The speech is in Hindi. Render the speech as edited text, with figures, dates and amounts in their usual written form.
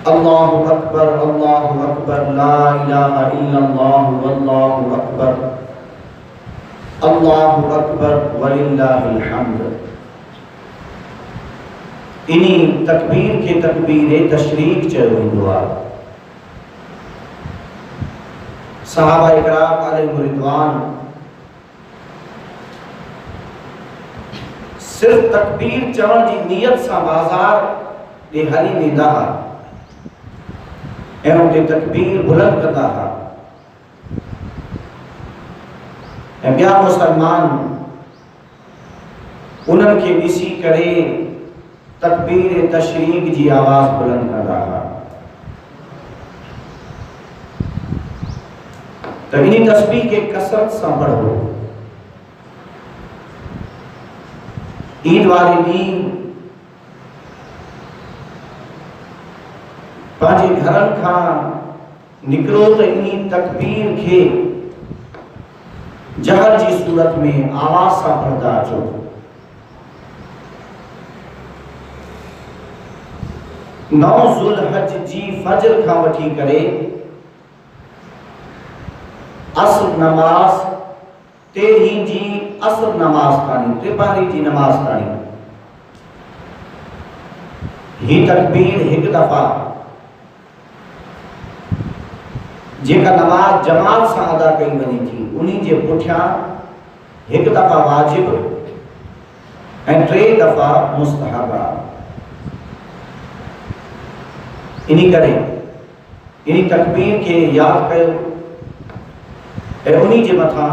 अल्लाहु अकबर ला इलाहा इल्लल्लाह वल्लाहु अकबर अल्लाहु अकबर वलिल्लाहिल हम्द। इन्हीं तकबीर के तकबीर तशरीक चयो वेंदो आहे। सहाबा इकराम अलैहिम रिज़वान सिर्फ तकबीर चवण जी नियत सां बाज़ार ॾे हली वेंदा हुआ ऐं उते तकबीर बुलंद कंदा हुआ ऐं ॿिया मुसलमान उन्हनि खे ॾिसी करे तकबीर तशरीक जी आवाज़ बुलंद कंदा हुआ। त इन तस्बीह के कसरत सां पढ़ो। ईद वारे ॾींहुं पंहिंजे घरनि खां निकिरो त इन तकबीर खे जहर जी सूरत में आवाज़ सां पढ़ंदा अचो। नौ ज़ुल्हज जी फजर खां वठी करे असर नमाज तेरहीं जी असर नमाज ताणी त्रिपारी जी नमाज ताणी ही तकबीर एक दफ़ा जेका नमाज जमात सां अदा कई वञे थी उन्हीं जे पुठियां एक दफ़ा वाजिब ऐं 3 दफ़ा मुस्तहब आहे। इन्हीं करे इन्हीं तकबीर के याद कयो ऐं उन्हीं जे मथां